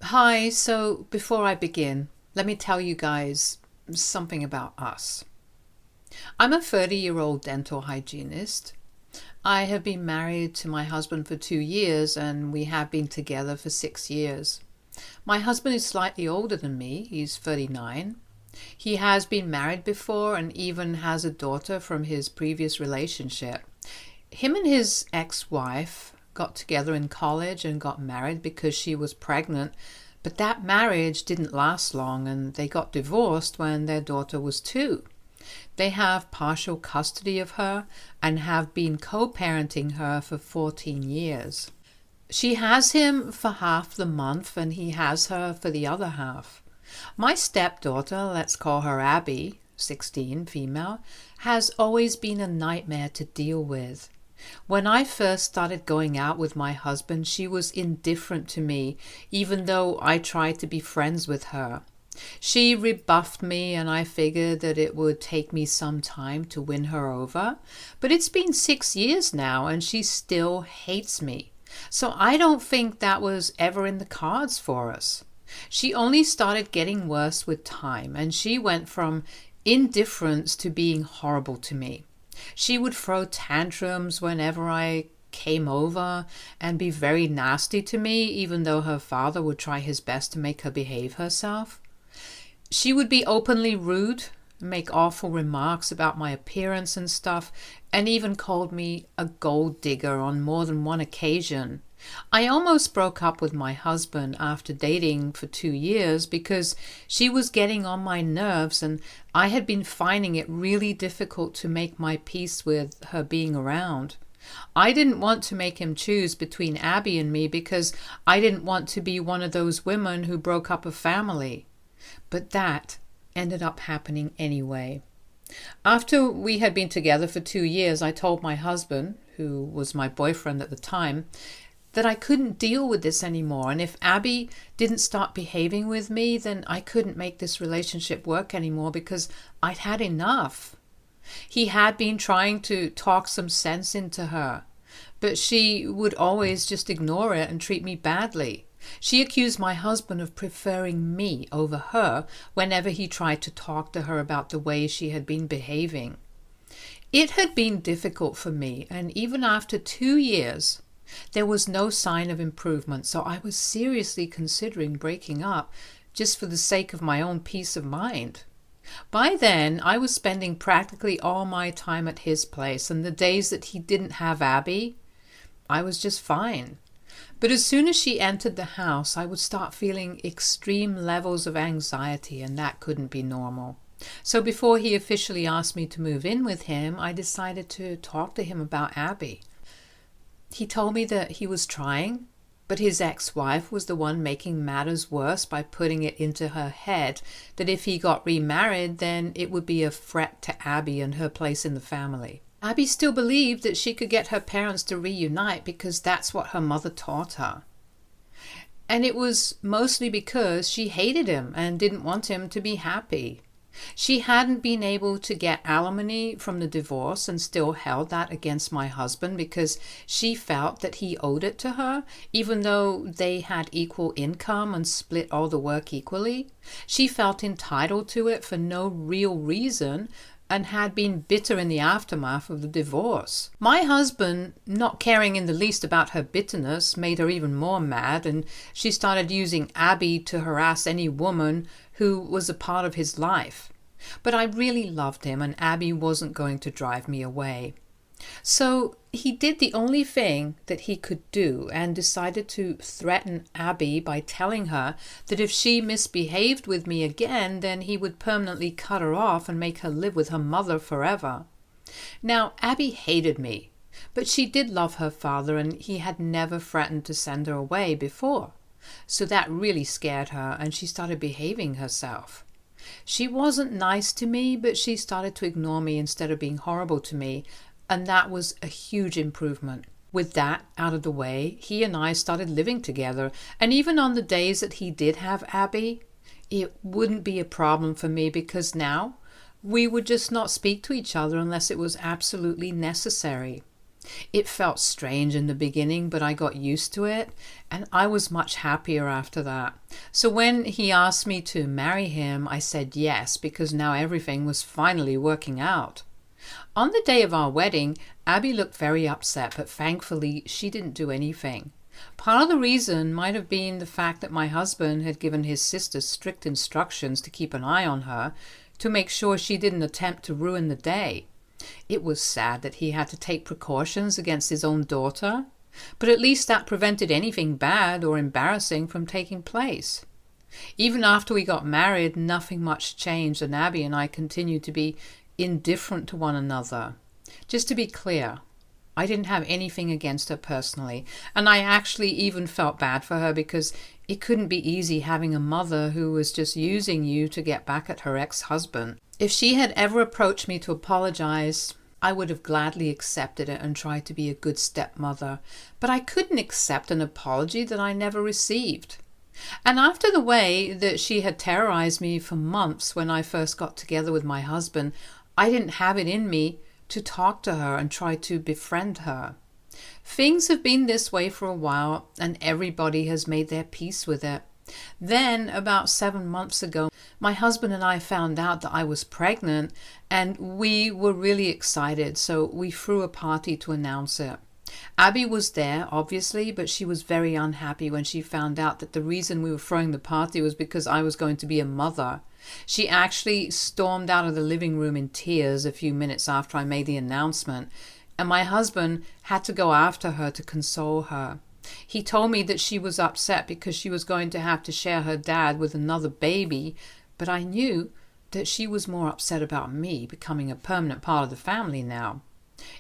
Hi, so before I begin, let me tell you guys something about us. I'm a 30-year-old dental hygienist. I have been married to my husband for 2 years and we have been together for 6 years. My husband is slightly older than me, he's 39. He has been married before and even has a daughter from his previous relationship. Him and his ex-wife got together in college and got married because she was pregnant, but that marriage didn't last long and they got divorced when their daughter was 2. They have partial custody of her and have been co-parenting her for 14 years. She has him for half the month and he has her for the other half. My stepdaughter, let's call her Abby, 16, female, has always been a nightmare to deal with. When I first started going out with my husband, she was indifferent to me, even though I tried to be friends with her. She rebuffed me and I figured that it would take me some time to win her over. But it's been 6 years now and she still hates me. So I don't think that was ever in the cards for us. She only started getting worse with time and she went from indifference to being horrible to me. She would throw tantrums whenever I came over and be very nasty to me, even though her father would try his best to make her behave herself. She would be openly rude, make awful remarks about my appearance and stuff, and even called me a gold digger on more than one occasion. I almost broke up with my husband after dating for 2 years because she was getting on my nerves and I had been finding it really difficult to make my peace with her being around. I didn't want to make him choose between Abby and me because I didn't want to be one of those women who broke up a family. But that ended up happening anyway. After we had been together for 2 years, I told my husband, who was my boyfriend at the time, that I couldn't deal with this anymore, and if Abby didn't start behaving with me, then I couldn't make this relationship work anymore because I'd had enough. He had been trying to talk some sense into her, but she would always just ignore it and treat me badly. She accused my husband of preferring me over her whenever he tried to talk to her about the way she had been behaving. It had been difficult for me, and even after 2 years, there was no sign of improvement, so I was seriously considering breaking up just for the sake of my own peace of mind. By then, I was spending practically all my time at his place, and the days that he didn't have Abby, I was just fine. But as soon as she entered the house, I would start feeling extreme levels of anxiety, and that couldn't be normal. So before he officially asked me to move in with him, I decided to talk to him about Abby. He told me that he was trying, but his ex-wife was the one making matters worse by putting it into her head that if he got remarried, then it would be a threat to Abby and her place in the family. Abby still believed that she could get her parents to reunite because that's what her mother taught her. And it was mostly because she hated him and didn't want him to be happy. She hadn't been able to get alimony from the divorce and still held that against my husband because she felt that he owed it to her, even though they had equal income and split all the work equally. She felt entitled to it for no real reason and had been bitter in the aftermath of the divorce. My husband, not caring in the least about her bitterness, made her even more mad, and she started using Abby to harass any woman who was a part of his life. But I really loved him, and Abby wasn't going to drive me away. So he did the only thing that he could do and decided to threaten Abby by telling her that if she misbehaved with me again, then he would permanently cut her off and make her live with her mother forever. Now, Abby hated me, but she did love her father and he had never threatened to send her away before. So that really scared her and she started behaving herself. She wasn't nice to me, but she started to ignore me instead of being horrible to me, and that was a huge improvement. With that out of the way, he and I started living together, and even on the days that he did have Abby, it wouldn't be a problem for me because now we would just not speak to each other unless it was absolutely necessary. It felt strange in the beginning, but I got used to it, and I was much happier after that. So when he asked me to marry him, I said yes, because now everything was finally working out. On the day of our wedding, Abby looked very upset, but thankfully she didn't do anything. Part of the reason might have been the fact that my husband had given his sister strict instructions to keep an eye on her, to make sure she didn't attempt to ruin the day. It was sad that he had to take precautions against his own daughter, but at least that prevented anything bad or embarrassing from taking place. Even after we got married, nothing much changed, and Abby and I continued to be indifferent to one another. Just to be clear, I didn't have anything against her personally, and I actually even felt bad for her because it couldn't be easy having a mother who was just using you to get back at her ex-husband. If she had ever approached me to apologize, I would have gladly accepted it and tried to be a good stepmother, but I couldn't accept an apology that I never received. And after the way that she had terrorized me for months when I first got together with my husband, I didn't have it in me to talk to her and try to befriend her. Things have been this way for a while, and everybody has made their peace with it. Then, about 7 months ago, my husband and I found out that I was pregnant, and we were really excited, so we threw a party to announce it. Abby was there, obviously, but she was very unhappy when she found out that the reason we were throwing the party was because I was going to be a mother. She actually stormed out of the living room in tears a few minutes after I made the announcement, and my husband had to go after her to console her. He told me that she was upset because she was going to have to share her dad with another baby, but I knew that she was more upset about me becoming a permanent part of the family now.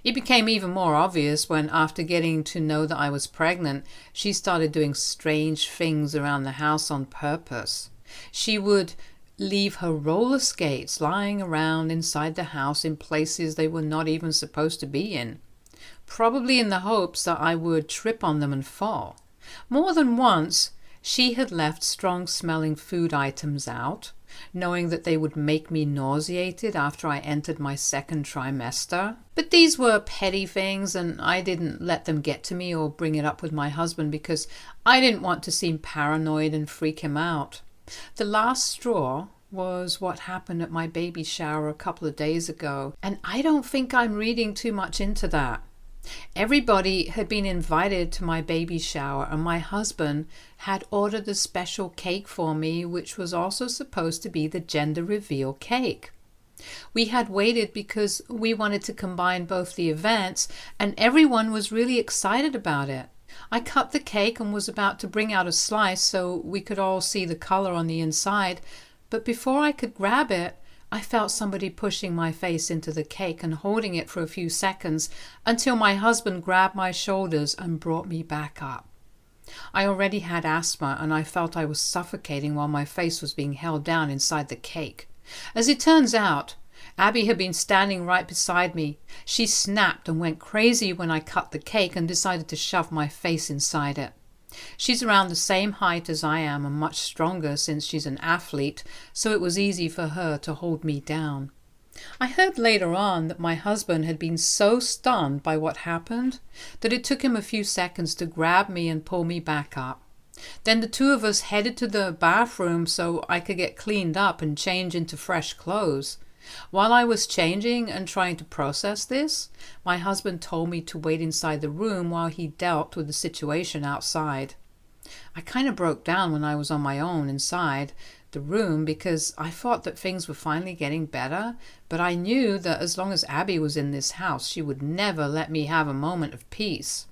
It became even more obvious when, after getting to know that I was pregnant, she started doing strange things around the house on purpose. She would leave her roller skates lying around inside the house in places they were not even supposed to be in, probably in the hopes that I would trip on them and fall. More than once, she had left strong-smelling food items out, knowing that they would make me nauseated after I entered my second trimester. But these were petty things, and I didn't let them get to me or bring it up with my husband because I didn't want to seem paranoid and freak him out. The last straw was what happened at my baby shower a couple of days ago, and I don't think I'm reading too much into that. Everybody had been invited to my baby shower, and my husband had ordered a special cake for me, which was also supposed to be the gender reveal cake. We had waited because we wanted to combine both the events, and everyone was really excited about it. I cut the cake and was about to bring out a slice so we could all see the color on the inside, but before I could grab it, I felt somebody pushing my face into the cake and holding it for a few seconds until my husband grabbed my shoulders and brought me back up. I already had asthma, and I felt I was suffocating while my face was being held down inside the cake. As it turns out, Abby had been standing right beside me. She snapped and went crazy when I cut the cake and decided to shove my face inside it. She's around the same height as I am and much stronger since she's an athlete, so it was easy for her to hold me down. I heard later on that my husband had been so stunned by what happened that it took him a few seconds to grab me and pull me back up. Then the two of us headed to the bathroom so I could get cleaned up and change into fresh clothes. While I was changing and trying to process this, my husband told me to wait inside the room while he dealt with the situation outside. I kind of broke down when I was on my own inside the room because I thought that things were finally getting better, but I knew that as long as Abby was in this house, she would never let me have a moment of peace.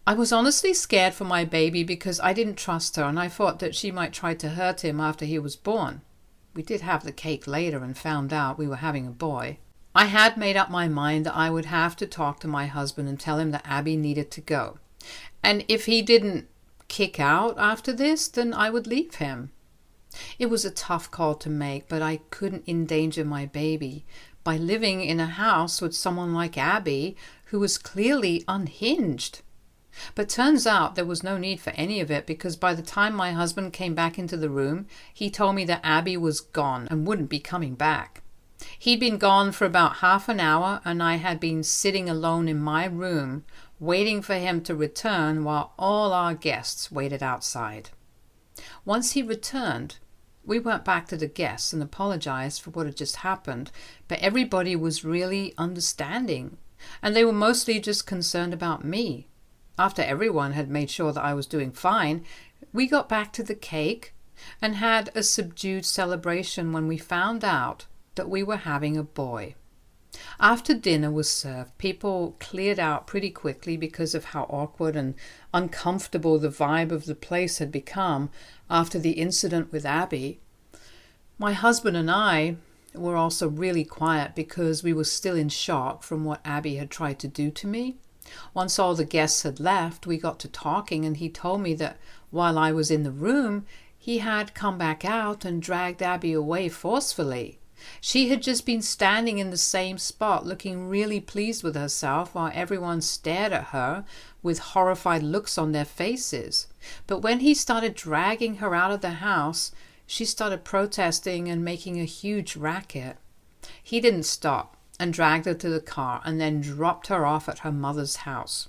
I was honestly scared for my baby because I didn't trust her, and I thought that she might try to hurt him after he was born. We did have the cake later and found out we were having a boy. I had made up my mind that I would have to talk to my husband and tell him that Abby needed to go. And if he didn't kick out after this, then I would leave him. It was a tough call to make, but I couldn't endanger my baby by living in a house with someone like Abby who was clearly unhinged. But turns out there was no need for any of it because by the time my husband came back into the room, he told me that Abby was gone and wouldn't be coming back. He'd been gone for about half an hour, and I had been sitting alone in my room waiting for him to return while all our guests waited outside. Once he returned, we went back to the guests and apologized for what had just happened, but everybody was really understanding, and they were mostly just concerned about me. After everyone had made sure that I was doing fine, we got back to the cake and had a subdued celebration when we found out that we were having a boy. After dinner was served, people cleared out pretty quickly because of how awkward and uncomfortable the vibe of the place had become after the incident with Abby. My husband and I were also really quiet because we were still in shock from what Abby had tried to do to me. Once all the guests had left, we got to talking, and he told me that while I was in the room, he had come back out and dragged Abby away forcefully. She had just been standing in the same spot looking really pleased with herself while everyone stared at her with horrified looks on their faces. But when he started dragging her out of the house, she started protesting and making a huge racket. He didn't stop and dragged her to the car and then dropped her off at her mother's house.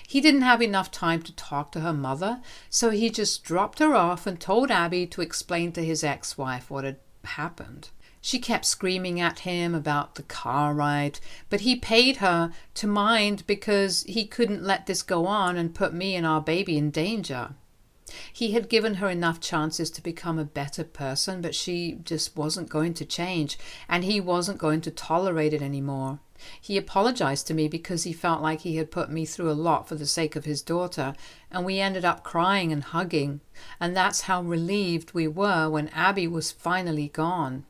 He didn't have enough time to talk to her mother, so he just dropped her off and told Abby to explain to his ex-wife what had happened. She kept screaming at him about the car ride, but he paid her to mind because he couldn't let this go on and put me and our baby in danger. He had given her enough chances to become a better person, but she just wasn't going to change, and he wasn't going to tolerate it anymore. He apologized to me because he felt like he had put me through a lot for the sake of his daughter, and we ended up crying and hugging, and that's how relieved we were when Abby was finally gone.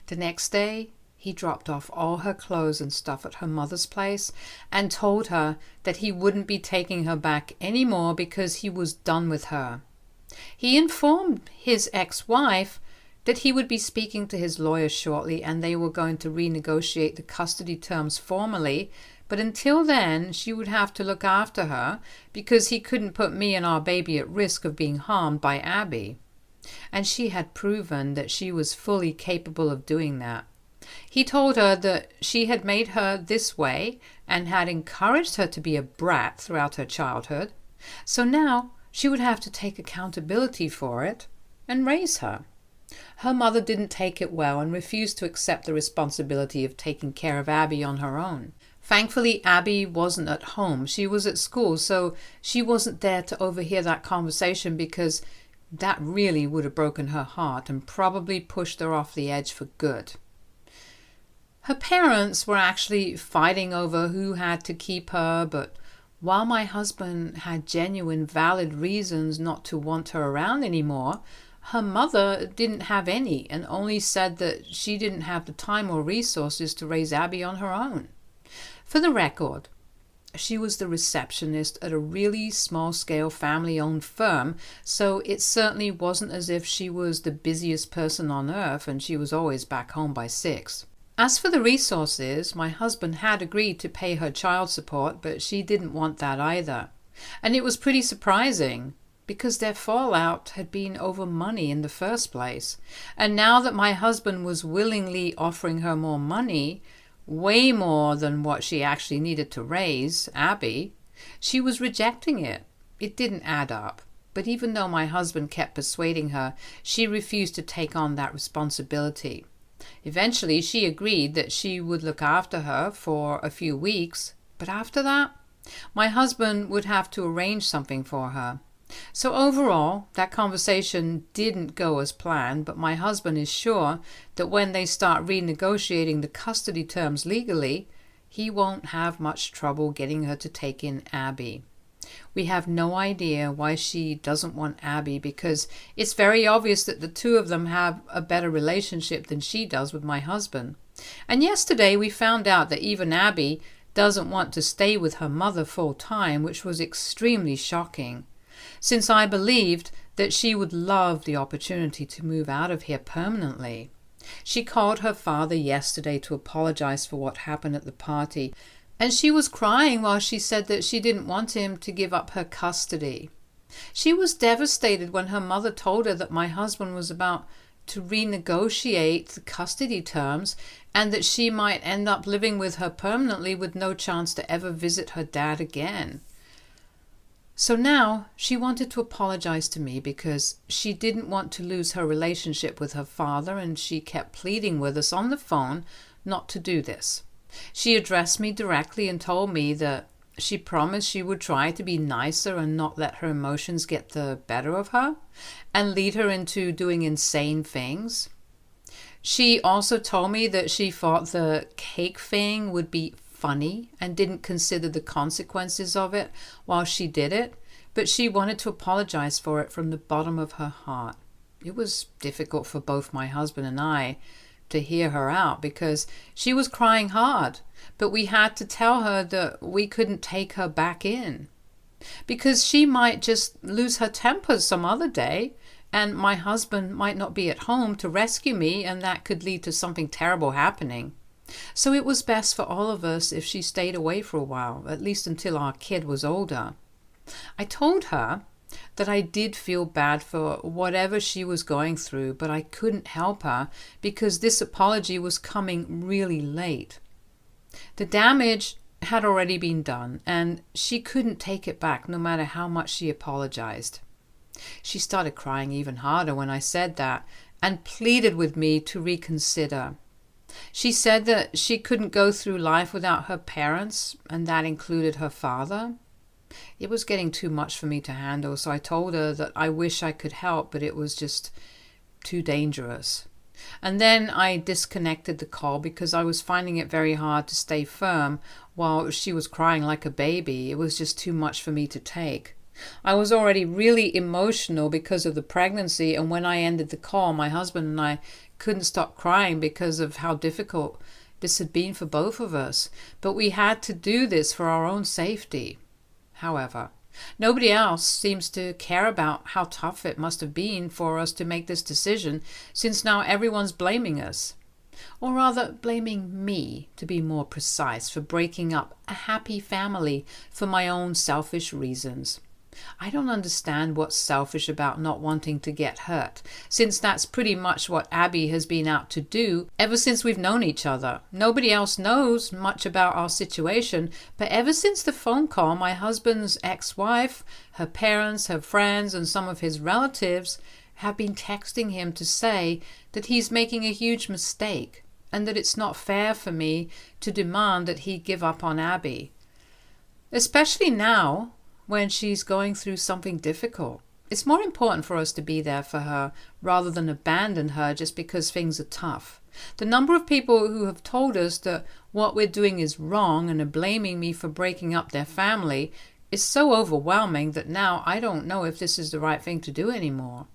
The next day, he dropped off all her clothes and stuff at her mother's place and told her that he wouldn't be taking her back anymore because he was done with her. He informed his ex-wife that he would be speaking to his lawyer shortly and they were going to renegotiate the custody terms formally, but until then she would have to look after her because he couldn't put me and our baby at risk of being harmed by Abby. And she had proven that she was fully capable of doing that. He told her that she had made her this way and had encouraged her to be a brat throughout her childhood, so now she would have to take accountability for it and raise her. Her mother didn't take it well and refused to accept the responsibility of taking care of Abby on her own. Thankfully, Abby wasn't at home. She was at school, so she wasn't there to overhear that conversation because that really would have broken her heart and probably pushed her off the edge for good. Her parents were actually fighting over who had to keep her, but while my husband had genuine valid reasons not to want her around anymore, her mother didn't have any and only said that she didn't have the time or resources to raise Abby on her own. For the record, she was the receptionist at a really small-scale family-owned firm, so it certainly wasn't as if she was the busiest person on earth and she was always back home by 6. As for the resources, my husband had agreed to pay her child support, but she didn't want that either. And it was pretty surprising, because their fallout had been over money in the first place. And now that my husband was willingly offering her more money, way more than what she actually needed to raise Abby, she was rejecting it. It didn't add up. But even though my husband kept persuading her, she refused to take on that responsibility. Eventually, she agreed that she would look after her for a few weeks, but after that, my husband would have to arrange something for her. So overall, that conversation didn't go as planned, but my husband is sure that when they start renegotiating the custody terms legally, he won't have much trouble getting her to take in Abby. We have no idea why she doesn't want Abby because it's very obvious that the two of them have a better relationship than she does with my husband. And yesterday we found out that even Abby doesn't want to stay with her mother full time, which was extremely shocking, since I believed that she would love the opportunity to move out of here permanently. She called her father yesterday to apologize for what happened at the party, and she was crying while she said that she didn't want him to give up her custody. She was devastated when her mother told her that my husband was about to renegotiate the custody terms and that she might end up living with her permanently with no chance to ever visit her dad again. So now she wanted to apologize to me because she didn't want to lose her relationship with her father, and she kept pleading with us on the phone not to do this. She addressed me directly and told me that she promised she would try to be nicer and not let her emotions get the better of her and lead her into doing insane things. She also told me that she thought the cake thing would be funny and didn't consider the consequences of it while she did it, but she wanted to apologize for it from the bottom of her heart. It was difficult for both my husband and I to hear her out because she was crying hard, but we had to tell her that we couldn't take her back in because she might just lose her temper some other day and my husband might not be at home to rescue me, and that could lead to something terrible happening. So it was best for all of us if she stayed away for a while, at least until our kid was older. I told her that I did feel bad for whatever she was going through, but I couldn't help her because this apology was coming really late. The damage had already been done, and she couldn't take it back no matter how much she apologized. She started crying even harder when I said that and pleaded with me to reconsider. She said that she couldn't go through life without her parents, and that included her father. It was getting too much for me to handle, so I told her that I wish I could help, but it was just too dangerous. And then I disconnected the call because I was finding it very hard to stay firm while she was crying like a baby. It was just too much for me to take. I was already really emotional because of the pregnancy, and when I ended the call, my husband and I couldn't stop crying because of how difficult this had been for both of us. But we had to do this for our own safety. However, nobody else seems to care about how tough it must have been for us to make this decision, since now everyone's blaming us. Or rather, blaming me, to be more precise, for breaking up a happy family for my own selfish reasons. I don't understand what's selfish about not wanting to get hurt, since that's pretty much what Abby has been out to do ever since we've known each other. Nobody else knows much about our situation, but ever since the phone call, my husband's ex-wife, her parents, her friends, and some of his relatives have been texting him to say that he's making a huge mistake and that it's not fair for me to demand that he give up on Abby. Especially now, when she's going through something difficult. It's more important for us to be there for her rather than abandon her just because things are tough. The number of people who have told us that what we're doing is wrong and are blaming me for breaking up their family is so overwhelming that now I don't know if this is the right thing to do anymore.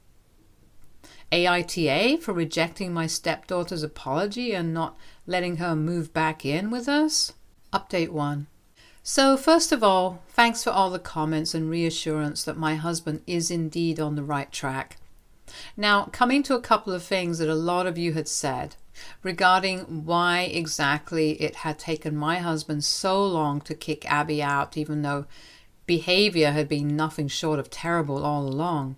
AITA for rejecting my stepdaughter's apology and not letting her move back in with us? Update 1. So first of all, thanks for all the comments and reassurance that my husband is indeed on the right track. Now, coming to a couple of things that a lot of you had said regarding why exactly it had taken my husband so long to kick Abby out, even though behavior had been nothing short of terrible all along.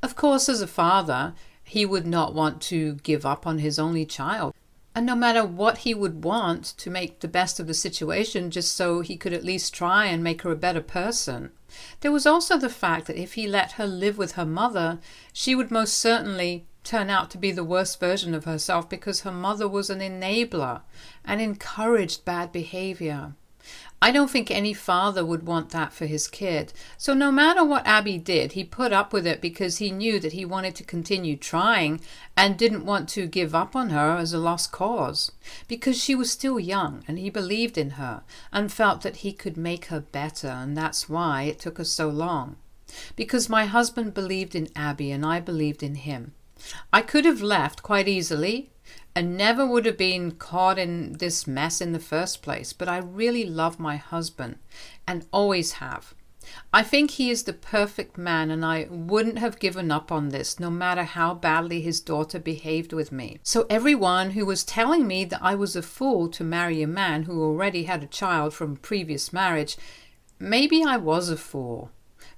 Of course, as a father, he would not want to give up on his only child. And no matter what he would want to make the best of the situation just so he could at least try and make her a better person. There was also the fact that if he let her live with her mother, she would most certainly turn out to be the worst version of herself because her mother was an enabler and encouraged bad behavior. I don't think any father would want that for his kid. So no matter what Abby did, he put up with it because he knew that he wanted to continue trying and didn't want to give up on her as a lost cause. Because she was still young and he believed in her and felt that he could make her better, and that's why it took us so long. Because my husband believed in Abby and I believed in him. I could have left quite easily and never would have been caught in this mess in the first place, but I really love my husband and always have. I think he is the perfect man, and I wouldn't have given up on this no matter how badly his daughter behaved with me. So everyone who was telling me that I was a fool to marry a man who already had a child from a previous marriage, maybe I was a fool.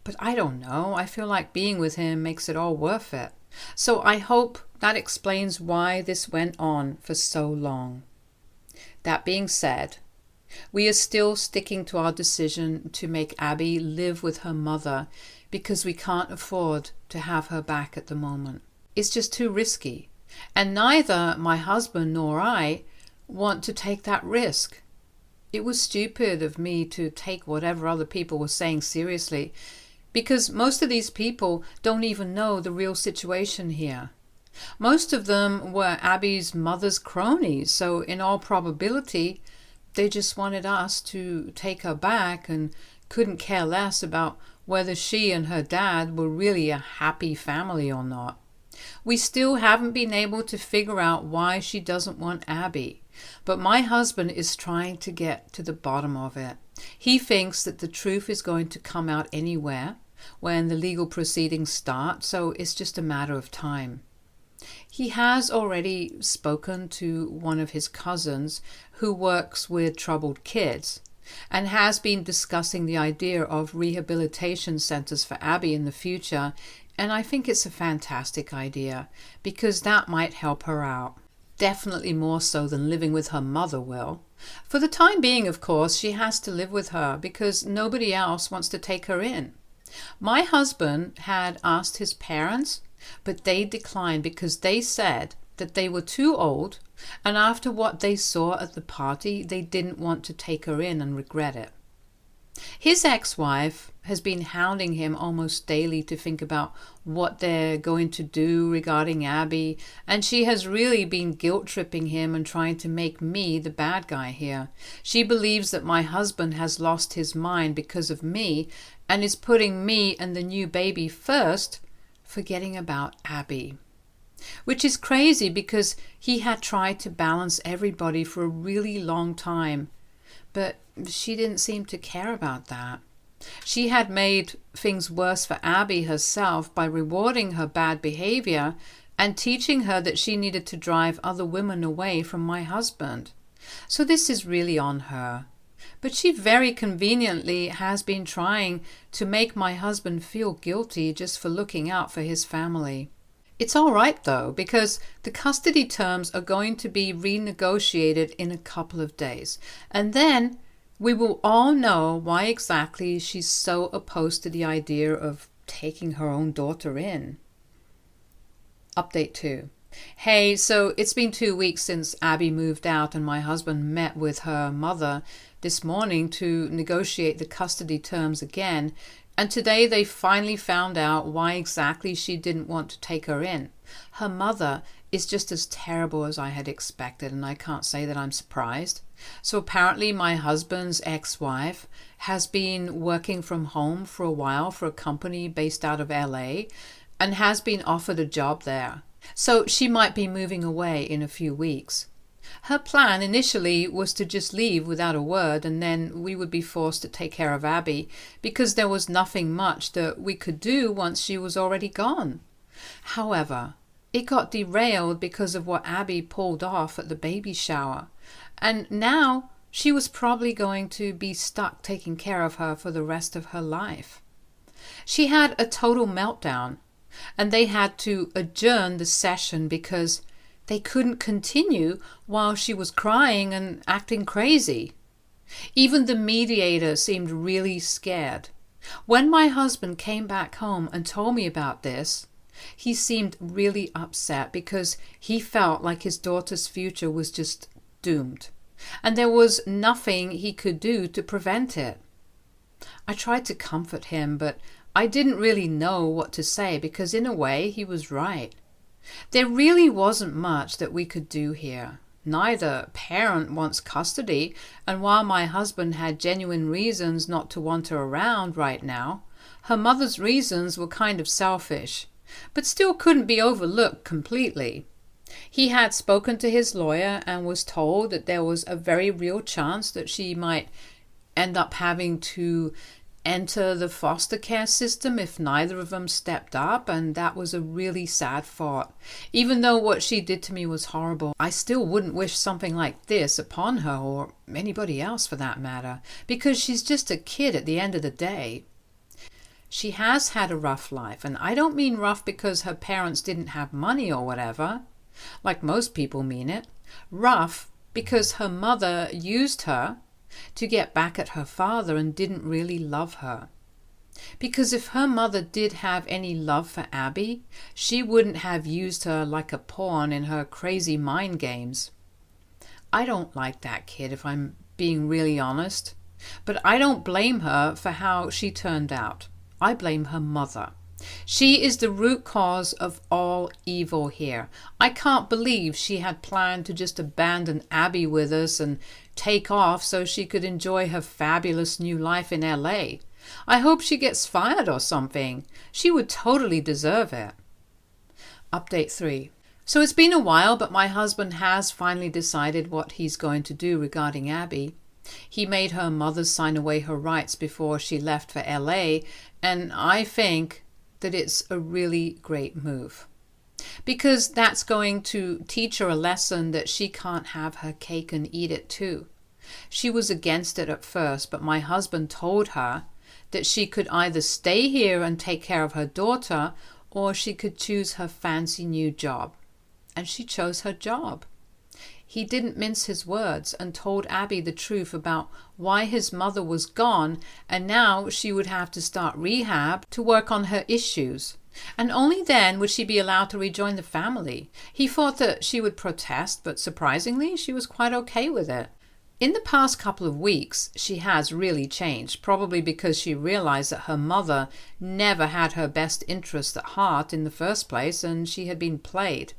But I don't know. I feel like being with him makes it all worth it. So I hope That explains why this went on for so long. That being said, we are still sticking to our decision to make Abby live with her mother because we can't afford to have her back at the moment. It's just too risky, and neither my husband nor I want to take that risk. It was stupid of me to take whatever other people were saying seriously, because most of these people don't even know the real situation here. Most of them were Abby's mother's cronies, so in all probability, they just wanted us to take her back and couldn't care less about whether she and her dad were really a happy family or not. We still haven't been able to figure out why she doesn't want Abby, but my husband is trying to get to the bottom of it. He thinks that the truth is going to come out anywhere when the legal proceedings start, so it's just a matter of time. He has already spoken to one of his cousins who works with troubled kids and has been discussing the idea of rehabilitation centers for Abby in the future, and I think it's a fantastic idea because that might help her out. Definitely more so than living with her mother will. For the time being, of course, she has to live with her because nobody else wants to take her in. My husband had asked his parents, but they declined because they said that they were too old, and after what they saw at the party, they didn't want to take her in and regret it. His ex-wife has been hounding him almost daily to think about what they're going to do regarding Abby, and she has really been guilt-tripping him and trying to make me the bad guy here. She believes that my husband has lost his mind because of me and is putting me and the new baby first, forgetting about Abby. Which is crazy because he had tried to balance everybody for a really long time, but she didn't seem to care about that. She had made things worse for Abby herself by rewarding her bad behavior and teaching her that she needed to drive other women away from my husband. So this is really on her. But she very conveniently has been trying to make my husband feel guilty just for looking out for his family. It's all right though, because the custody terms are going to be renegotiated in a couple of days. And then we will all know why exactly she's so opposed to the idea of taking her own daughter in. Update 2. Hey, so it's been 2 weeks since Abby moved out and my husband met with her mother this morning to negotiate the custody terms again, and today they finally found out why exactly she didn't want to take her in. Her mother is just as terrible as I had expected, and I can't say that I'm surprised. So apparently my husband's ex-wife has been working from home for a while for a company based out of LA and has been offered a job there. So she might be moving away in a few weeks. Her plan initially was to just leave without a word, and then we would be forced to take care of Abby because there was nothing much that we could do once she was already gone. However, it got derailed because of what Abby pulled off at the baby shower, and now she was probably going to be stuck taking care of her for the rest of her life. She had a total meltdown, and they had to adjourn the session because they couldn't continue while she was crying and acting crazy. Even the mediator seemed really scared. When my husband came back home and told me about this, he seemed really upset because he felt like his daughter's future was just doomed, and there was nothing he could do to prevent it. I tried to comfort him, but I didn't really know what to say because in a way he was right. There really wasn't much that we could do here. Neither parent wants custody, and while my husband had genuine reasons not to want her around right now, her mother's reasons were kind of selfish, but still couldn't be overlooked completely. He had spoken to his lawyer and was told that there was a very real chance that she might end up having to enter the foster care system if neither of them stepped up, and that was a really sad thought. Even though what she did to me was horrible, I still wouldn't wish something like this upon her, or anybody else for that matter, because she's just a kid at the end of the day. She has had a rough life, and I don't mean rough because her parents didn't have money or whatever, like most people mean it. Rough because her mother used her to get back at her father and didn't really love her. Because if her mother did have any love for Abby, she wouldn't have used her like a pawn in her crazy mind games. I don't like that kid, if I'm being really honest, but I don't blame her for how she turned out. I blame her mother. She is the root cause of all evil here. I can't believe she had planned to just abandon Abby with us and take off so she could enjoy her fabulous new life in LA. I hope she gets fired or something. She would totally deserve it. Update 3. So it's been a while, but my husband has finally decided what he's going to do regarding Abby. He made her mother sign away her rights before she left for LA, and I think that it's a really great move. Because that's going to teach her a lesson that she can't have her cake and eat it too. She was against it at first, but my husband told her that she could either stay here and take care of her daughter, or she could choose her fancy new job. And she chose her job. He didn't mince his words and told Abby the truth about why his mother was gone, and now she would have to start rehab to work on her issues. And only then would she be allowed to rejoin the family. He thought that she would protest, but surprisingly, she was quite okay with it. In the past couple of weeks, she has really changed, probably because she realized that her mother never had her best interest at heart in the first place, and she had been played.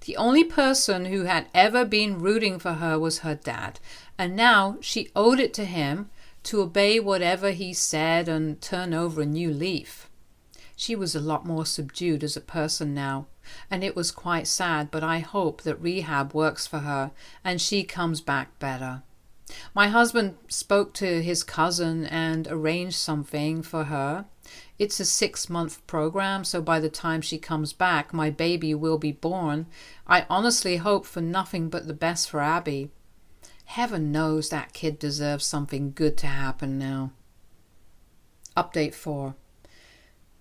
The only person who had ever been rooting for her was her dad, and now she owed it to him to obey whatever he said and turn over a new leaf. She was a lot more subdued as a person now, and it was quite sad, but I hope that rehab works for her and she comes back better. My husband spoke to his cousin and arranged something for her. It's a 6-month program, so by the time she comes back, my baby will be born. I honestly hope for nothing but the best for Abby. Heaven knows that kid deserves something good to happen now. Update 4.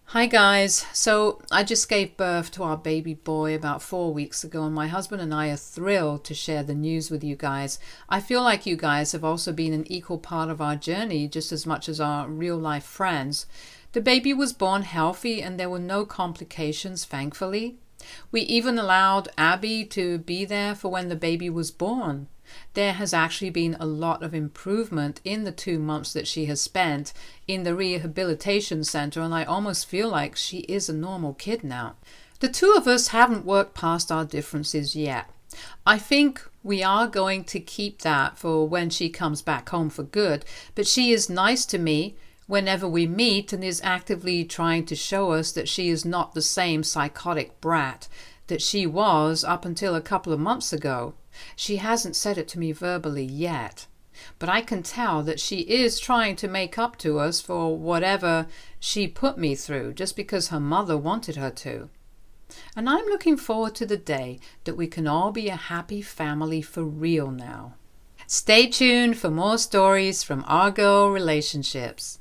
Hi guys, so I just gave birth to our baby boy about 4 weeks ago, and my husband and I are thrilled to share the news with you guys. I feel like you guys have also been an equal part of our journey, just as much as our real life friends. The baby was born healthy and there were no complications, thankfully. We even allowed Abby to be there for when the baby was born. There has actually been a lot of improvement in the 2 months that she has spent in the rehabilitation center, and I almost feel like she is a normal kid now. The two of us haven't worked past our differences yet. I think we are going to keep that for when she comes back home for good, but she is nice to me whenever we meet and is actively trying to show us that she is not the same psychotic brat that she was up until a couple of months ago. She hasn't said it to me verbally yet, but I can tell that she is trying to make up to us for whatever she put me through just because her mother wanted her to. And I'm looking forward to the day that we can all be a happy family for real now. Stay tuned for more stories from our girl relationships.